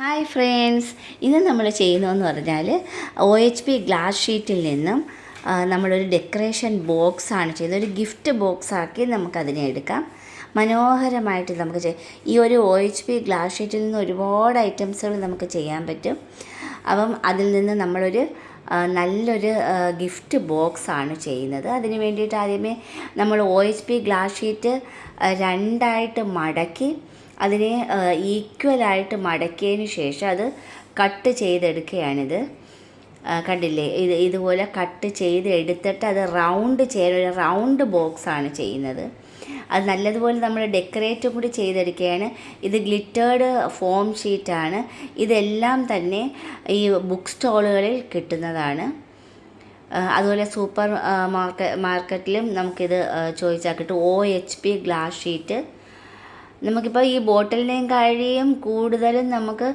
Hi friends, ഇന്ന് നമ്മൾ ചെയ്യുന്നതെന്ന് പറഞ്ഞാൽ OHP ഗ്ലാസ് ഷീറ്റിൽ നിന്നും നമ്മളൊരു ഡെക്കറേഷൻ ബോക്സാണ് ചെയ്യുന്നത്. ഒരു ഗിഫ്റ്റ് ബോക്സാക്കി നമുക്കതിനെ എടുക്കാം. മനോഹരമായിട്ട് നമുക്ക് ഈ ഒരു OHP ഗ്ലാസ് ഷീറ്റിൽ നിന്ന് ഒരുപാട് ഐറ്റംസുകൾ നമുക്ക് ചെയ്യാൻ പറ്റും. അപ്പം അതിൽ നിന്ന് നമ്മളൊരു നല്ലൊരു ഗിഫ്റ്റ് ബോക്സാണ് ചെയ്യുന്നത്. അതിന് വേണ്ടിയിട്ട് ആദ്യമേ നമ്മൾ OHP ഗ്ലാസ് ഷീറ്റ് രണ്ടായിട്ട് മടക്കി അതിനെ ഈക്വലായിട്ട് മടക്കിയതിന് ശേഷം അത് കട്ട് ചെയ്തെടുക്കുകയാണിത്. കണ്ടില്ലേ, ഇതുപോലെ കട്ട് ചെയ്ത് എടുത്തിട്ട് അത് ഒരു റൗണ്ട് ബോക്സാണ് ചെയ്യുന്നത്. അത് നല്ലതുപോലെ നമ്മൾ ഡെക്കറേറ്റും കൂടി ചെയ്തെടുക്കുകയാണ്. ഇത് ഗ്ലിറ്റേർഡ് ഫോം ഷീറ്റാണ്. ഇതെല്ലാം തന്നെ ഈ ബുക്ക് സ്റ്റോളുകളിൽ കിട്ടുന്നതാണ്. അതുപോലെ സൂപ്പർ മാർക്കറ്റിലും നമുക്കിത് ചോദിച്ചാൽ കിട്ടും. OHP ഗ്ലാസ് ഷീറ്റ് നമുക്കിപ്പോൾ ഈ ബോട്ടിലിനെയും കഴിയും കൂടുതലും നമുക്ക്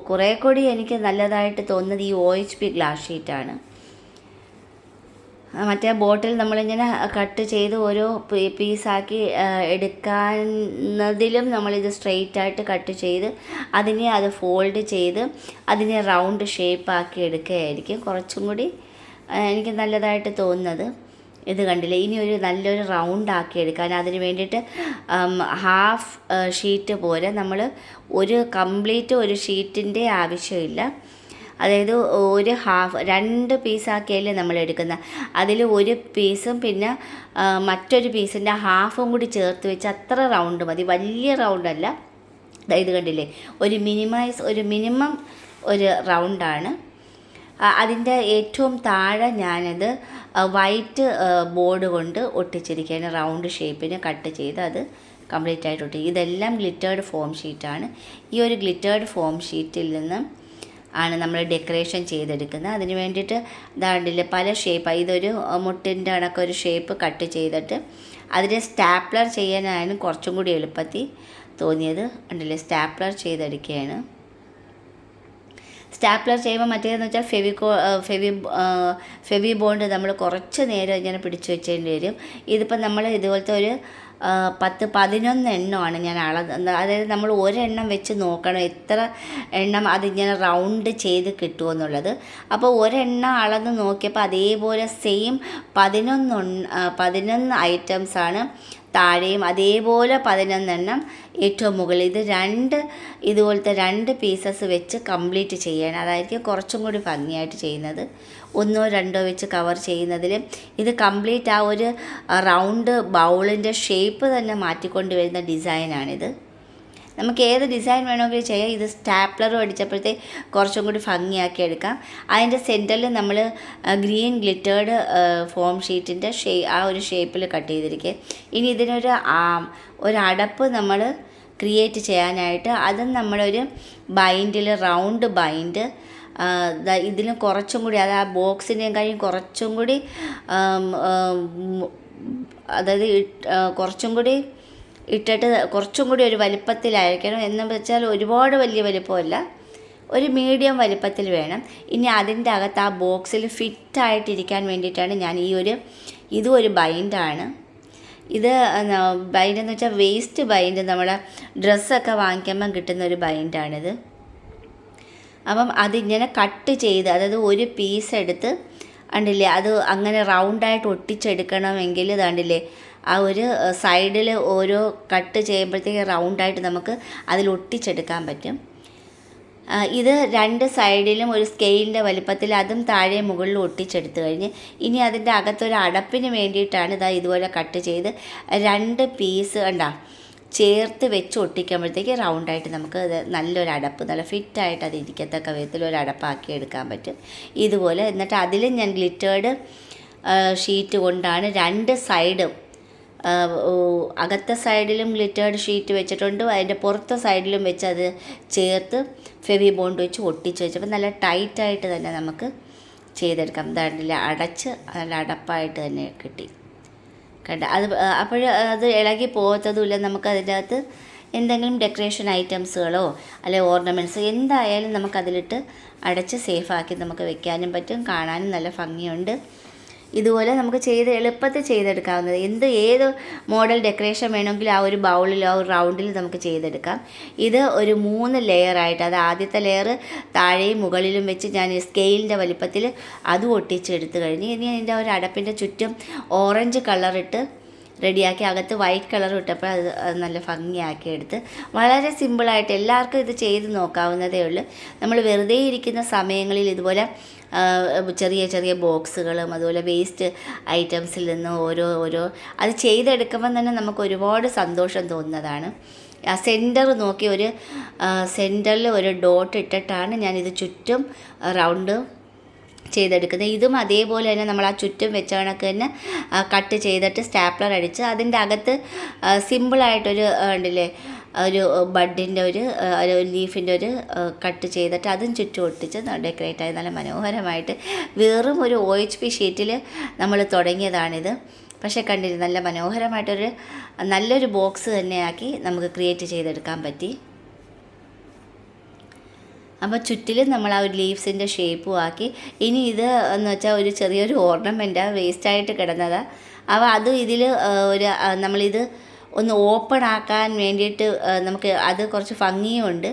കുറേ കൂടി എനിക്ക് നല്ലതായിട്ട് തോന്നുന്നത് ഈ OHP ഗ്ലാസ് ഷീറ്റാണ്. മറ്റേ ബോട്ടിൽ നമ്മളിങ്ങനെ കട്ട് ചെയ്ത് ഓരോ പീസാക്കി എടുക്കുന്നതിലും നമ്മളിത് സ്ട്രെയിറ്റായിട്ട് കട്ട് ചെയ്ത് അത് ഫോൾഡ് ചെയ്ത് അതിനെ റൗണ്ട് ഷേപ്പാക്കി എടുക്കുകയായിരിക്കും കുറച്ചും കൂടി എനിക്ക് നല്ലതായിട്ട് തോന്നുന്നത്. ഇത് കണ്ടില്ലേ, ഇനി നല്ലൊരു റൗണ്ടാക്കി എടുക്കാൻ അതിന് വേണ്ടിയിട്ട് ഹാഫ് ഷീറ്റ് പോലെ നമ്മൾ കംപ്ലീറ്റ് ഒരു ഷീറ്റിൻ്റെ ആവശ്യമില്ല. അതായത് രണ്ട് പീസാക്കിയല്ലേ നമ്മൾ എടുക്കുന്നത്. അതിൽ ഒരു പീസും പിന്നെ മറ്റൊരു പീസിൻ്റെ ഹാഫും കൂടി ചേർത്ത് വെച്ച് അത്ര റൗണ്ട് മതി, വലിയ റൗണ്ടല്ല. ഇത് കണ്ടില്ലേ, ഒരു മിനിമം ഒരു റൗണ്ടാണ്. അതിൻ്റെ ഏറ്റവും താഴെ ഞാനത് വൈറ്റ് ബോർഡ് കൊണ്ട് ഒട്ടിച്ചിരിക്കുകയാണ്. റൗണ്ട് ഷേപ്പിന് കട്ട് ചെയ്ത് അത് കംപ്ലീറ്റ് ആയിട്ട് ഒട്ടി. ഇതെല്ലാം ഗ്ലിറ്റേർഡ് ഫോം ഷീറ്റാണ്. ഈ ഒരു ഗ്ലിറ്റേർഡ് ഫോം ഷീറ്റിൽ നിന്ന് ആണ് നമ്മൾ ഡെക്കറേഷൻ ചെയ്തെടുക്കുന്നത്. അതിന് വേണ്ടിയിട്ട് ഇതാണ്ടില്ലേ പല ഷേപ്പ്, ഇതൊരു മുട്ടിൻ്റെ കണക്കൊരു ഷേപ്പ് കട്ട് ചെയ്തിട്ട് അതിനെ സ്റ്റാപ്ലർ ചെയ്യാനാണ് കുറച്ചും കൂടി എളുപ്പത്തിൽ തോന്നിയത്. ഉണ്ടല്ലേ, സ്റ്റാപ്ലർ ചെയ്തെടുക്കുകയാണ്. സ്റ്റാപ്ലർ ചെയ്യുമ്പോൾ മറ്റേതെന്ന് വെച്ചാൽ ഫെവി ബോണ്ട് നമ്മൾ കുറച്ച് നേരം ഇങ്ങനെ പിടിച്ചു വെച്ചേണ്ടി വരും. ഇതിപ്പോൾ നമ്മൾ ഇതുപോലത്തെ ഒരു 10-11 എണ്ണമാണ് ഞാൻ അതായത് നമ്മൾ ഒരെണ്ണം വെച്ച് നോക്കണം എത്ര എണ്ണം അതിങ്ങനെ റൗണ്ട് ചെയ്ത് കിട്ടുമെന്നുള്ളത്. അപ്പോൾ ഒരെണ്ണം അളന്ന് നോക്കിയപ്പോൾ അതേപോലെ സെയിം 11 ഐറ്റംസാണ് താഴെയും, അതേപോലെ 11 എണ്ണം ഏറ്റവും മുകളിൽ. ഇതുപോലത്തെ രണ്ട് പീസസ് വെച്ച് കംപ്ലീറ്റ് ചെയ്യാൻ അതായിരിക്കും കുറച്ചും കൂടി ഭംഗിയായിട്ട് ചെയ്യുന്നത്. 1-2 വെച്ച് കവർ ചെയ്യുന്നതിൽ ഇത് കംപ്ലീറ്റ് ആ ഒരു റൗണ്ട് ബൗളിൻ്റെ ഷേപ്പ് തന്നെ മാറ്റിക്കൊണ്ട് വരുന്ന ഡിസൈനാണിത്. നമുക്ക് ഏത് ഡിസൈൻ വേണമെങ്കിലും ചെയ്യാം. ഇത് സ്റ്റാപ്ലറും അടിച്ചപ്പോഴത്തെ കുറച്ചും കൂടി ഭംഗിയാക്കി എടുക്കാം. അതിൻ്റെ സെൻറ്ററിൽ നമ്മൾ ഗ്രീൻ ഗ്ലിറ്റേർഡ് ഫോം ഷീറ്റിൻ്റെ ആ ഒരു ഷേപ്പിൽ കട്ട് ചെയ്തിരിക്കുക. ഇനി ഇതിനൊരു അടപ്പ് നമ്മൾ ക്രിയേറ്റ് ചെയ്യാനായിട്ട് അതും നമ്മളൊരു ബൈൻഡിൽ റൗണ്ട് ബൈൻഡ് ഇതിന് കുറച്ചും കൂടി അത് ആ ബോക്സിൻ്റെയും കഴിഞ്ഞ് കുറച്ചും കൂടി അതായത് കുറച്ചും കൂടി ഇട്ടിട്ട് കുറച്ചും കൂടി ഒരു വലിപ്പത്തിലായിരിക്കണം. എന്ന് വെച്ചാൽ ഒരുപാട് വലിയ വലിപ്പമല്ല, ഒരു മീഡിയം വലിപ്പത്തിൽ വേണം. ഇനി അതിൻ്റെ അകത്ത് ആ ബോക്സിൽ ഫിറ്റായിട്ടിരിക്കാൻ വേണ്ടിയിട്ടാണ് ഞാൻ ഇതും ഒരു ബൈൻഡാണ്. ഇത് ബൈൻഡെന്ന് വെച്ചാൽ വേസ്റ്റ് ബൈൻഡ്, നമ്മുടെ ഡ്രസ്സൊക്കെ വാങ്ങിക്കുമ്പം കിട്ടുന്ന ഒരു ബൈൻഡാണിത്. അപ്പം അതിങ്ങനെ കട്ട് ചെയ്ത് അതായത് ഒരു പീസ് എടുത്ത് കണ്ടില്ലേ അത് അങ്ങനെ റൗണ്ടായിട്ട് ഒട്ടിച്ചെടുക്കണമെങ്കിൽ ഇതാണ്ടില്ലേ ആ ഒരു സൈഡിൽ ഓരോ കട്ട് ചെയ്യുമ്പോഴത്തേക്ക് റൗണ്ടായിട്ട് നമുക്ക് അതിൽ ഒട്ടിച്ചെടുക്കാൻ പറ്റും. ഇത് രണ്ട് സൈഡിലും ഒരു സ്കെയിലിൻ്റെ വലിപ്പത്തിൽ അതും താഴെ മുകളിൽ ഒട്ടിച്ചെടുത്ത് കഴിഞ്ഞ് ഇനി അതിൻ്റെ അകത്തൊരു അടപ്പിന് വേണ്ടിയിട്ടാണ് ഇതുപോലെ കട്ട് ചെയ്ത് രണ്ട് പീസ് ചേർത്ത് വെച്ച് ഒട്ടിക്കുമ്പോഴത്തേക്ക് റൗണ്ടായിട്ട് നമുക്ക് നല്ലൊരു അടപ്പ്, നല്ല ഫിറ്റായിട്ട് അത് ഇരിക്കത്തക്ക വിധത്തിൽ ഒരു അടപ്പാക്കി എടുക്കാൻ പറ്റും. ഇതുപോലെ എന്നിട്ട് അതിലും ഞാൻ ഗ്ലിറ്റേർഡ് ഷീറ്റ് കൊണ്ടാണ് രണ്ട് സൈഡും അകത്തെ സൈഡിലും ഗ്ലിറ്റേർഡ് ഷീറ്റ് വെച്ചിട്ടുണ്ട്, അതിൻ്റെ പുറത്തെ സൈഡിലും വെച്ച് അത് ചേർത്ത് ഫെവി ബോണ്ട് വെച്ച് ഒട്ടിച്ച് വെച്ചപ്പോൾ നല്ല ടൈറ്റായിട്ട് തന്നെ നമുക്ക് ചെയ്തെടുക്കാം. ഇതാണ്ടില്ല അടച്ച് നല്ല അടപ്പായിട്ട് തന്നെ കിട്ടി കണ്ട. അത് ഇളകി പോകത്തതുമില്ല. നമുക്ക് അതിൻ്റെ അകത്ത് എന്തെങ്കിലും ഡെക്കറേഷൻ ഐറ്റംസുകളോ അല്ലെങ്കിൽ ഓർണമെൻറ്റ്സ് എന്തായാലും നമുക്കതിലിട്ട് അടച്ച് സേഫാക്കി നമുക്ക് വെക്കാനും പറ്റും. കാണാനും നല്ല ഭംഗിയുണ്ട്. ഇതുപോലെ നമുക്ക് എളുപ്പത്തിൽ ചെയ്തെടുക്കാവുന്നത്. ഏത് മോഡൽ ഡെക്കറേഷൻ വേണമെങ്കിലും ആ ഒരു ബൗളിൽ ആ ഒരു റൗണ്ടിൽ നമുക്ക് ചെയ്തെടുക്കാം. ഇത് ഒരു 3 ലെയറായിട്ട്, അത് ആദ്യത്തെ ലെയർ താഴെയും മുകളിലും വെച്ച് ഞാൻ സ്കെയിലിൻ്റെ വലിപ്പത്തിൽ അതും ഒട്ടിച്ചെടുത്ത് കഴിഞ്ഞ് ഇനി അതിൻ്റെ ഒരു അടപ്പിൻ്റെ ചുറ്റും ഓറഞ്ച് കളറിട്ട് റെഡിയാക്കി അകത്ത് വൈറ്റ് കളർ ഇട്ടപ്പോൾ അത് നല്ല ഭംഗിയാക്കി എടുത്ത് വളരെ സിമ്പിളായിട്ട് എല്ലാവർക്കും ഇത് ചെയ്ത് നോക്കാവുന്നതേ ഉള്ളൂ. നമ്മൾ വെറുതെ ഇരിക്കുന്ന സമയങ്ങളിൽ ഇതുപോലെ ചെറിയ ചെറിയ ബോക്സുകളും അതുപോലെ വേസ്റ്റ് ഐറ്റംസിൽ നിന്ന് ഓരോ അത് ചെയ്തെടുക്കുമ്പം തന്നെ നമുക്ക് ഒരുപാട് സന്തോഷം തോന്നുന്നതാണ്. ആ സെൻറ്റർ നോക്കി സെൻറ്ററിൽ ഒരു ഡോട്ട് ഇട്ടിട്ടാണ് ഞാനിത് ചുറ്റും റൗണ്ട് ചെയ്തെടുക്കുന്നത്. ഇതും അതേപോലെ തന്നെ നമ്മൾ ആ ചുറ്റും വെച്ച കണക്ക് തന്നെ കട്ട് ചെയ്തിട്ട് സ്റ്റാപ്ലർ അടിച്ച് അതിൻ്റെ അകത്ത് സിമ്പിളായിട്ടൊരു ഉണ്ടല്ലേ ഒരു ബഡിൻ്റെ ഒരു ലീഫിൻ്റെ ഒരു കട്ട് ചെയ്തിട്ട് അതും ചുറ്റും ഒട്ടിച്ച് ഡെക്കറേറ്റ് ആയി നല്ല മനോഹരമായിട്ട് വെറും ഒരു OHP ഷീറ്റിൽ നമ്മൾ തുടങ്ങിയതാണിത്. പക്ഷേ കണ്ടില്ല, നല്ല മനോഹരമായിട്ടൊരു നല്ലൊരു ബോക്സ് തന്നെയാക്കി നമുക്ക് ക്രിയേറ്റ് ചെയ്തെടുക്കാൻ പറ്റി. അപ്പോൾ ചുറ്റിലും നമ്മൾ ആ ഒരു ലീവ്സിൻ്റെ ഷേപ്പും ആക്കി. ഇനി ഇത് എന്ന് വെച്ചാൽ ഒരു ചെറിയൊരു ഓർണമെൻറ്റാണ്, വേസ്റ്റായിട്ട് കിടന്നതാണ്. അപ്പോൾ അതും ഇതിൽ നമ്മളിത് ഒന്ന് ഓപ്പൺ ആക്കാൻ വേണ്ടിയിട്ട് നമുക്ക് അത് കുറച്ച് ഭംഗിയുണ്ട്.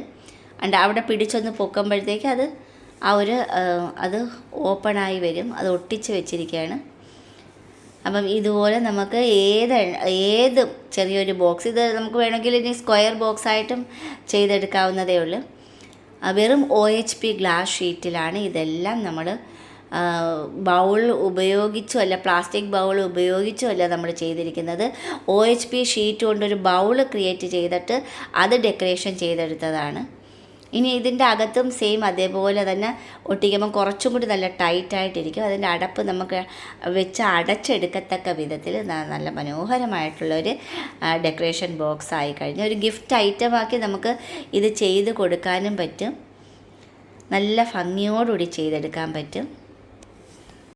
അവിടെ പിടിച്ചൊന്ന് പൊക്കുമ്പോഴത്തേക്ക് അത് ഓപ്പണായി വരും. അത് ഒട്ടിച്ച് വെച്ചിരിക്കുകയാണ്. അപ്പം ഇതുപോലെ നമുക്ക് ഏത് ചെറിയൊരു ബോക്സ്, ഇത് നമുക്ക് വേണമെങ്കിൽ ഇനി സ്ക്വയർ ബോക്സായിട്ടും ചെയ്തെടുക്കാവുന്നതേ ഉള്ളൂ. വെറും OHP ഗ്ലാസ് ഷീറ്റിലാണ് ഇതെല്ലാം നമ്മൾ ബൗൾ ഉപയോഗിച്ചും അല്ല, പ്ലാസ്റ്റിക് ബൗൾ ഉപയോഗിച്ചും അല്ല നമ്മൾ ചെയ്തിരിക്കുന്നത്. OHP ഷീറ്റ് കൊണ്ടൊരു ബൗൾ ക്രിയേറ്റ് ചെയ്തിട്ട് അത് ഡെക്കറേഷൻ ചെയ്തെടുത്തതാണ്. ഇനി ഇതിൻ്റെ അകത്തും സെയിം അതേപോലെ തന്നെ ഒട്ടിക്കുമ്പോൾ കുറച്ചും കൂടി നല്ല ടൈറ്റായിട്ടിരിക്കും. അതിൻ്റെ അടപ്പ് നമുക്ക് വെച്ച് അടച്ചെടുക്കത്തക്ക വിധത്തിൽ നല്ല മനോഹരമായിട്ടുള്ളൊരു ഡെക്കറേഷൻ ബോക്സ് ആയി കഴിഞ്ഞ് ഒരു ഗിഫ്റ്റ് ഐറ്റമാക്കി നമുക്ക് ഇത് ചെയ്ത് കൊടുക്കാനും പറ്റും. നല്ല ഭംഗിയോടുകൂടി ചെയ്തെടുക്കാൻ പറ്റും.